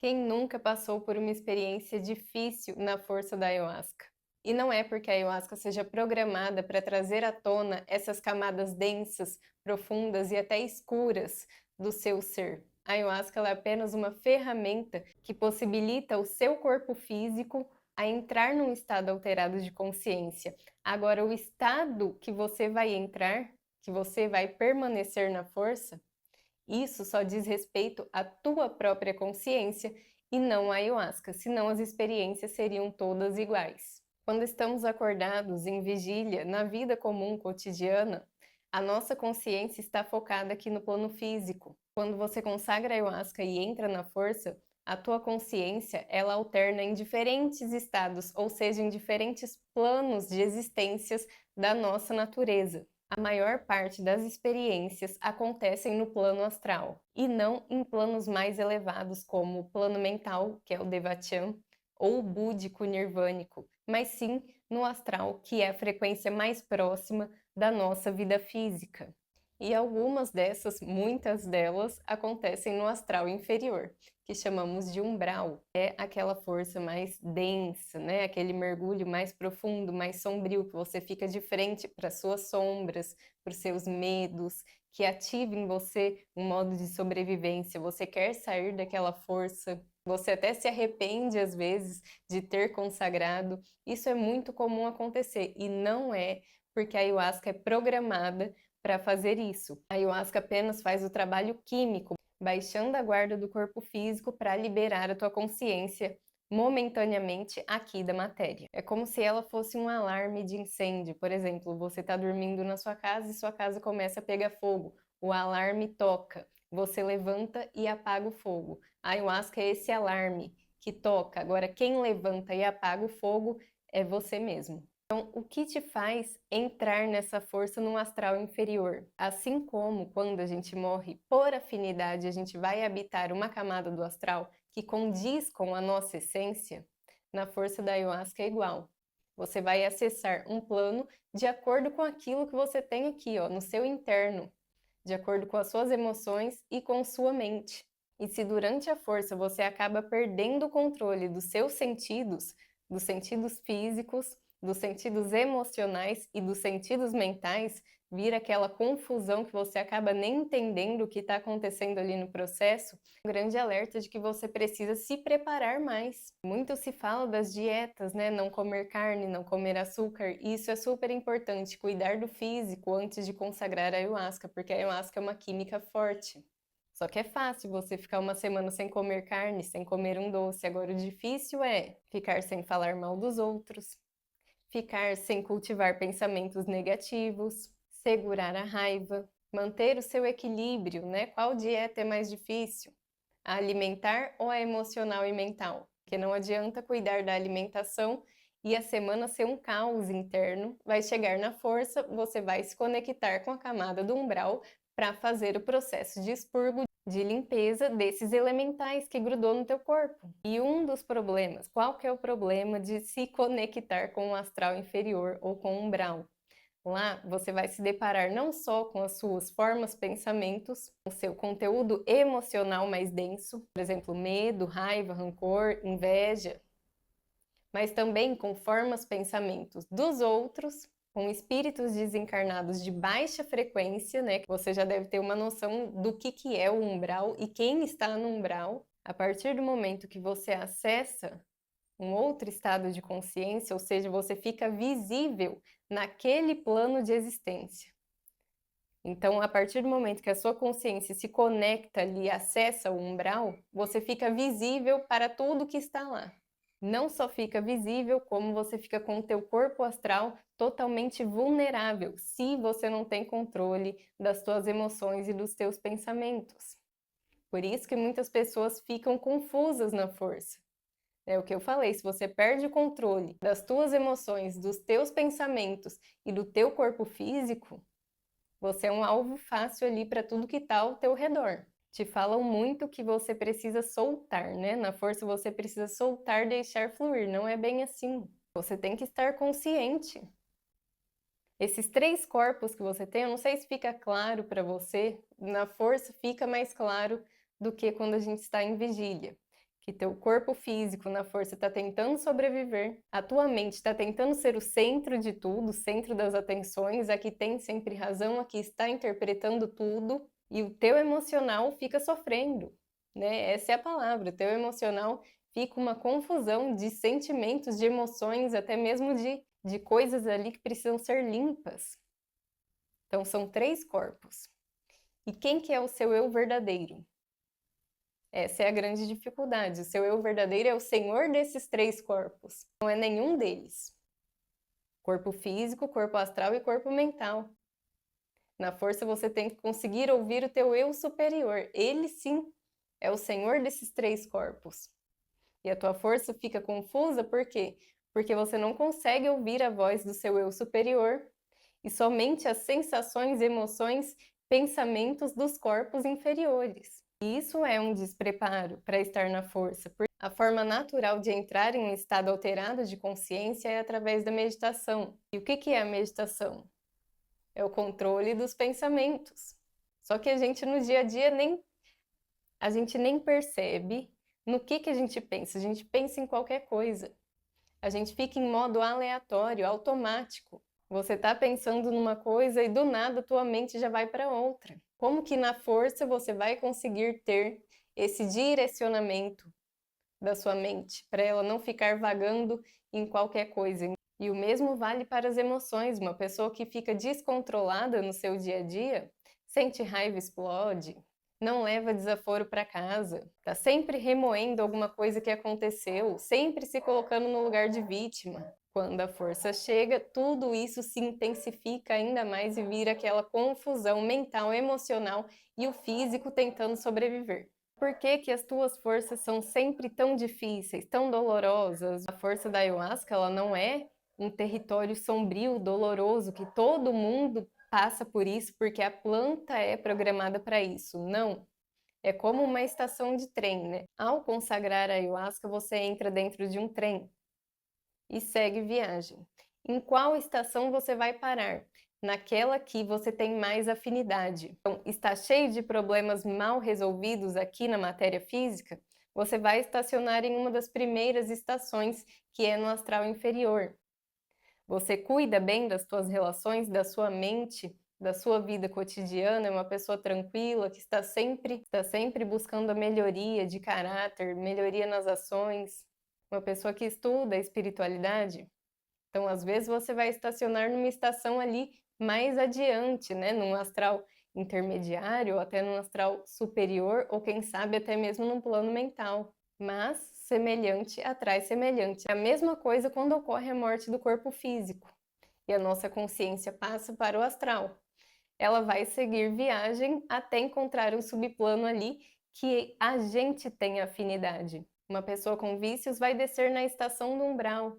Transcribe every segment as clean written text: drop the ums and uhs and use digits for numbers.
Quem nunca passou por uma experiência difícil na força da ayahuasca? E não é porque a ayahuasca seja programada para trazer à tona essas camadas densas, profundas e até escuras do seu ser. A ayahuasca ela é apenas uma ferramenta que possibilita o seu corpo físico a entrar num estado alterado de consciência. Agora, o estado que você vai entrar, que você vai permanecer na força, isso só diz respeito à tua própria consciência e não à ayahuasca, senão as experiências seriam todas iguais. Quando estamos acordados em vigília, na vida comum cotidiana, a nossa consciência está focada aqui no plano físico. Quando você consagra a ayahuasca e entra na força, a tua consciência, ela alterna em diferentes estados, ou seja, em diferentes planos de existências da nossa natureza. A maior parte das experiências acontecem no plano astral e não em planos mais elevados como o plano mental, que é o Devachan, ou o búdico nirvânico, mas sim no astral, que é a frequência mais próxima da nossa vida física. E algumas dessas, muitas delas, acontecem no astral inferior, que chamamos de umbral. É aquela força mais densa, né? Aquele mergulho mais profundo, mais sombrio, que você fica de frente para suas sombras, para os seus medos, que ativa em você um modo de sobrevivência. Você quer sair daquela força, você até se arrepende às vezes de ter consagrado. Isso é muito comum acontecer e não é porque a ayahuasca é programada para fazer isso. A ayahuasca apenas faz o trabalho químico, baixando a guarda do corpo físico para liberar a tua consciência momentaneamente aqui da matéria. É como se ela fosse um alarme de incêndio. Por exemplo, você está dormindo na sua casa e sua casa começa a pegar fogo. O alarme toca, você levanta e apaga o fogo. A ayahuasca é esse alarme que toca. Agora, quem levanta e apaga o fogo é você mesmo. Então, o que te faz entrar nessa força no astral inferior? Assim como quando a gente morre por afinidade, a gente vai habitar uma camada do astral que condiz com a nossa essência, na força da ayahuasca é igual. Você vai acessar um plano de acordo com aquilo que você tem aqui, ó, no seu interno, de acordo com as suas emoções e com sua mente. E se durante a força você acaba perdendo o controle dos sentidos físicos, dos sentidos emocionais e dos sentidos mentais, vira aquela confusão que você acaba nem entendendo o que está acontecendo ali no processo, um grande alerta de que você precisa se preparar mais. Muito se fala das dietas, né? Não comer carne, não comer açúcar, e isso é super importante, cuidar do físico antes de consagrar a ayahuasca, porque a ayahuasca é uma química forte. Só que é fácil você ficar uma semana sem comer carne, sem comer um doce. Agora, o difícil é ficar sem falar mal dos outros, ficar sem cultivar pensamentos negativos, segurar a raiva, manter o seu equilíbrio, né? Qual dieta é mais difícil? A alimentar ou a emocional e mental? Porque não adianta cuidar da alimentação e a semana ser um caos interno. Vai chegar na força, você vai se conectar com a camada do umbral para fazer o processo de expurgo, de limpeza desses elementais que grudou no teu corpo. E um dos problemas, qual que é o problema de se conectar com o astral inferior ou com o umbral? Lá você vai se deparar não só com as suas formas, pensamentos, o seu conteúdo emocional mais denso, por exemplo, medo, raiva, rancor, inveja, mas também com formas, pensamentos dos outros, com espíritos desencarnados de baixa frequência, né? Você já deve ter uma noção do que é o umbral e quem está no umbral. A partir do momento que você acessa um outro estado de consciência, ou seja, você fica visível naquele plano de existência. Então, a partir do momento que a sua consciência se conecta ali, acessa o umbral, você fica visível para tudo que está lá. Não só fica visível, como você fica com o teu corpo astral totalmente vulnerável, se você não tem controle das tuas emoções e dos teus pensamentos. Por isso que muitas pessoas ficam confusas na força. É o que eu falei, se você perde o controle das tuas emoções, dos teus pensamentos e do teu corpo físico, você é um alvo fácil ali para tudo que está ao teu redor. Te falam muito que você precisa soltar, né? Na força você precisa soltar, deixar fluir. Não é bem assim. Você tem que estar consciente. Esses três corpos que você tem, eu não sei se fica claro para você, na força fica mais claro do que quando a gente está em vigília. que teu corpo físico na força está tentando sobreviver, a tua mente está tentando ser o centro de tudo, o centro das atenções, a que tem sempre razão, a que está interpretando tudo, e o teu emocional fica sofrendo, né? Essa é a palavra, o teu emocional fica uma confusão de sentimentos, de emoções, até mesmo de coisas ali que precisam ser limpas. Então são 3 corpos. E quem que é o seu eu verdadeiro? Essa é a grande dificuldade. O seu eu verdadeiro é o senhor desses 3 corpos. Não é nenhum deles. Corpo físico, corpo astral e corpo mental. Na força você tem que conseguir ouvir o teu eu superior. Ele sim é o senhor desses 3 corpos. E a tua força fica confusa por quê? Porque você não consegue ouvir a voz do seu eu superior e somente as sensações, emoções, pensamentos dos corpos inferiores. E isso é um despreparo para estar na força, porque a forma natural de entrar em um estado alterado de consciência é através da meditação. E o que é a meditação? É o controle dos pensamentos. Só que a gente no dia a dia a gente nem percebe no que a gente pensa em qualquer coisa. A gente fica em modo aleatório, automático. Você está pensando numa coisa e do nada tua mente já vai para outra. Como que na força você vai conseguir ter esse direcionamento da sua mente, para ela não ficar vagando em qualquer coisa? E o mesmo vale para as emoções. Uma pessoa que fica descontrolada no seu dia a dia, sente raiva, explode, não leva desaforo para casa, tá sempre remoendo alguma coisa que aconteceu, sempre se colocando no lugar de vítima. Quando a força chega, tudo isso se intensifica ainda mais e vira aquela confusão mental, emocional e o físico tentando sobreviver. Por que que as tuas forças são sempre tão difíceis, tão dolorosas? A força da ayahuasca, ela não é um território sombrio, doloroso, que todo mundo passa por isso porque a planta é programada para isso. Não. É como uma estação de trem, né? Ao consagrar a ayahuasca, você entra dentro de um trem e segue viagem. Em qual estação você vai parar? Naquela que você tem mais afinidade. Então, está cheio de problemas mal resolvidos aqui na matéria física? Você vai estacionar em uma das primeiras estações, que é no astral inferior. Você cuida bem das suas relações, da sua mente, da sua vida cotidiana, é uma pessoa tranquila, que está sempre buscando a melhoria de caráter, melhoria nas ações, uma pessoa que estuda a espiritualidade. Então, às vezes, você vai estacionar numa estação ali mais adiante, né? Num astral intermediário, ou até num astral superior, ou quem sabe até mesmo num plano mental. Mas semelhante atrai semelhante. É a mesma coisa quando ocorre a morte do corpo físico e a nossa consciência passa para o astral. Ela vai seguir viagem até encontrar um subplano ali que a gente tem afinidade. Uma pessoa com vícios vai descer na estação do umbral,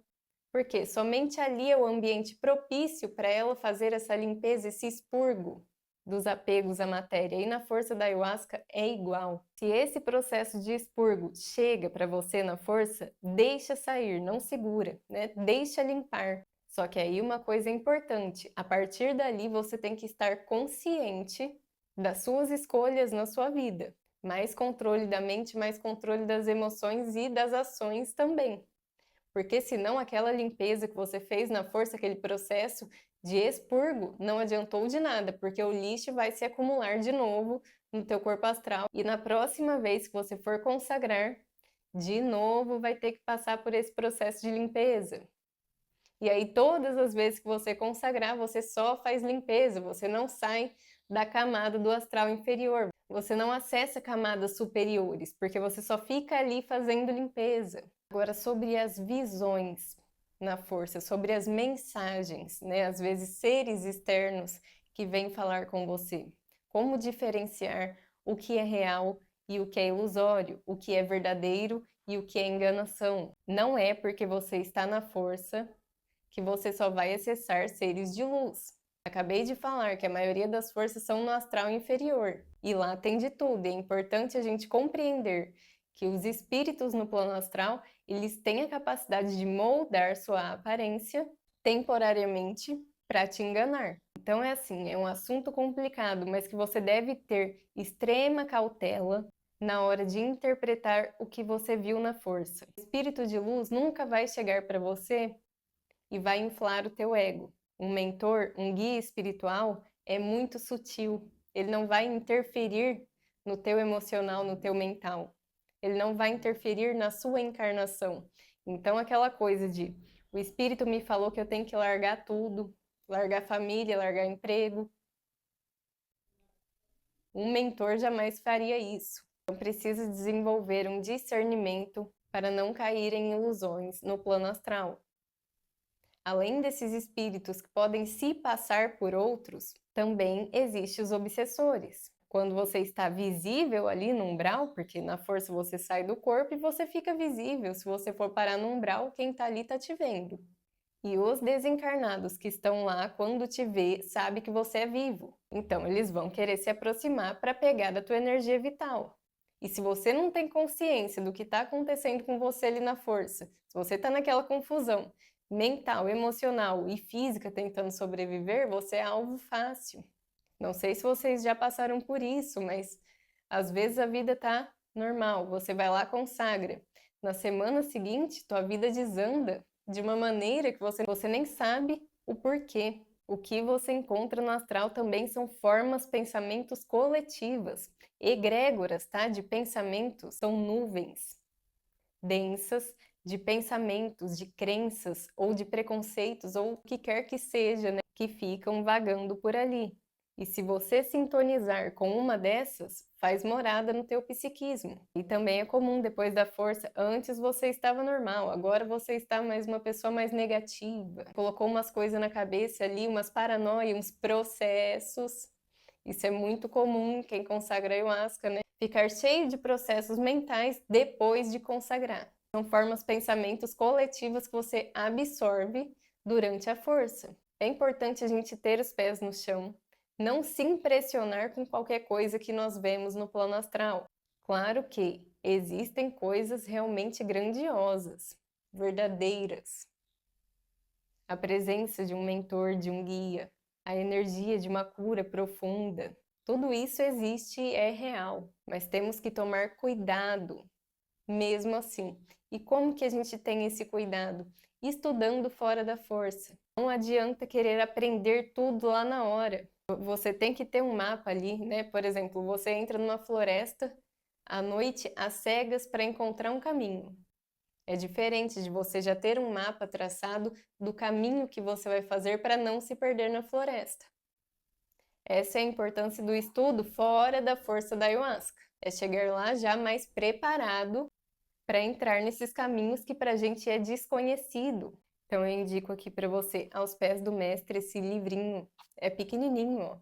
porque somente ali é o ambiente propício para ela fazer essa limpeza, esse expurgo dos apegos à matéria. E na força da ayahuasca é igual. Se esse processo de expurgo chega para você na força, deixa sair, não segura, né? Deixa limpar. Só que aí uma coisa importante, a partir dali você tem que estar consciente das suas escolhas na sua vida. Mais controle da mente, mais controle das emoções e das ações também. Porque senão aquela limpeza que você fez na força, aquele processo de expurgo, não adiantou de nada, porque o lixo vai se acumular de novo no teu corpo astral. E na próxima vez que você for consagrar, de novo vai ter que passar por esse processo de limpeza. E aí todas as vezes que você consagrar, você só faz limpeza, você não sai da camada do astral inferior. Você não acessa camadas superiores, porque você só fica ali fazendo limpeza. Agora, sobre as visões na força, sobre as mensagens, né? Às vezes seres externos que vêm falar com você. Como diferenciar o que é real e o que é ilusório, o que é verdadeiro e o que é enganação. Não é porque você está na força que você só vai acessar seres de luz. Acabei de falar que a maioria das forças são no astral inferior, e lá tem de tudo. É importante a gente compreender que os espíritos no plano astral, eles têm a capacidade de moldar sua aparência temporariamente para te enganar. Então é assim, é um assunto complicado, mas que você deve ter extrema cautela, na hora de interpretar o que você viu na força. O espírito de luz nunca vai chegar para você e vai inflar o teu ego. Um mentor, um guia espiritual é muito sutil. Ele não vai interferir no teu emocional, no teu mental. Ele não vai interferir na sua encarnação. Então, aquela coisa de o espírito me falou que eu tenho que largar tudo, largar família, largar emprego. Um mentor jamais faria isso. Então, precisa desenvolver um discernimento para não cair em ilusões no plano astral. Além desses espíritos que podem se passar por outros, também existem os obsessores. Quando você está visível ali no umbral, porque na força você sai do corpo e você fica visível. Se você for parar no umbral, quem está ali está te vendo. E os desencarnados que estão lá, quando te vê, sabe que você é vivo. Então, eles vão querer se aproximar para pegar da tua energia vital. E se você não tem consciência do que está acontecendo com você ali na força, se você está naquela confusão mental, emocional e física tentando sobreviver, você é alvo fácil. Não sei se vocês já passaram por isso, mas às vezes a vida tá normal, você vai lá, consagra. Na semana seguinte, tua vida desanda de uma maneira que você nem sabe o porquê. O que você encontra no astral também são formas, pensamentos coletivas, egrégoras, tá? De pensamentos, são nuvens densas de pensamentos, de crenças ou de preconceitos ou o que quer que seja, né? Que ficam vagando por ali. E se você sintonizar com uma dessas, faz morada no teu psiquismo. E também é comum depois da força, antes você estava normal, agora você está mais uma pessoa mais negativa. Colocou umas coisas na cabeça ali, umas paranoias, uns processos. Isso é muito comum quem consagra ayahuasca, né? Ficar cheio de processos mentais depois de consagrar. São formas, pensamentos coletivos que você absorve durante a força. É importante a gente ter os pés no chão, não se impressionar com qualquer coisa que nós vemos no plano astral. Claro que existem coisas realmente grandiosas, verdadeiras. A presença de um mentor, de um guia, a energia de uma cura profunda. Tudo isso existe e é real, mas temos que tomar cuidado, mesmo assim. E como que a gente tem esse cuidado? Estudando fora da força. Não adianta querer aprender tudo lá na hora. Você tem que ter um mapa ali, né? Por exemplo, você entra numa floresta à noite, às cegas, para encontrar um caminho. É diferente de você já ter um mapa traçado do caminho que você vai fazer para não se perder na floresta. Essa é a importância do estudo fora da força da ayahuasca. É chegar lá já mais preparado para entrar nesses caminhos que para a gente é desconhecido. Então eu indico aqui para você, Aos Pés do Mestre, esse livrinho. É pequenininho, ó.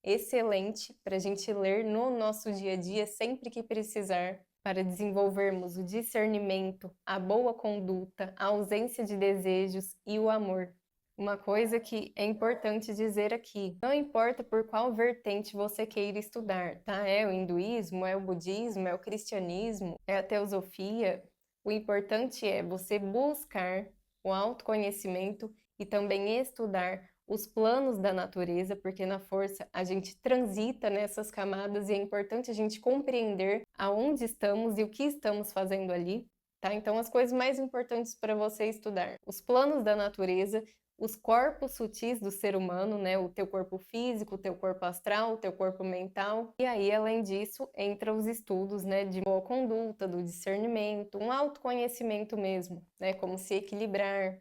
Excelente para a gente ler no nosso dia a dia sempre que precisar, para desenvolvermos o discernimento, a boa conduta, a ausência de desejos e o amor. Uma coisa que é importante dizer aqui, não importa por qual vertente você queira estudar, tá? É o hinduísmo, é o budismo, é o cristianismo, é a teosofia. O importante é você buscar o autoconhecimento e também estudar os planos da natureza, porque na força a gente transita nessas camadas e é importante a gente compreender aonde estamos e o que estamos fazendo ali, tá? Então, as coisas mais importantes para você estudar: os planos da natureza, os corpos sutis do ser humano, né? O teu corpo físico, o teu corpo astral, o teu corpo mental. E aí, além disso, entra os estudos, né? De boa conduta, do discernimento, um autoconhecimento mesmo, né? Como se equilibrar.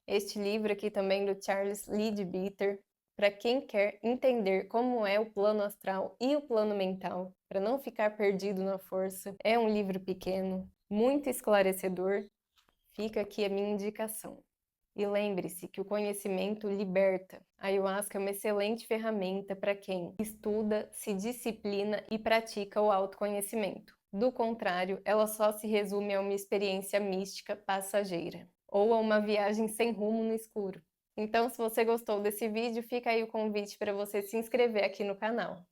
Este livro aqui também do Charles Leadbeater, para quem quer entender como é o plano astral e o plano mental, para não ficar perdido na força. É um livro pequeno, muito esclarecedor. Fica aqui a minha indicação. E lembre-se que o conhecimento liberta. A ayahuasca é uma excelente ferramenta para quem estuda, se disciplina e pratica o autoconhecimento. Do contrário, ela só se resume a uma experiência mística passageira ou a uma viagem sem rumo no escuro. Então, se você gostou desse vídeo, fica aí o convite para você se inscrever aqui no canal.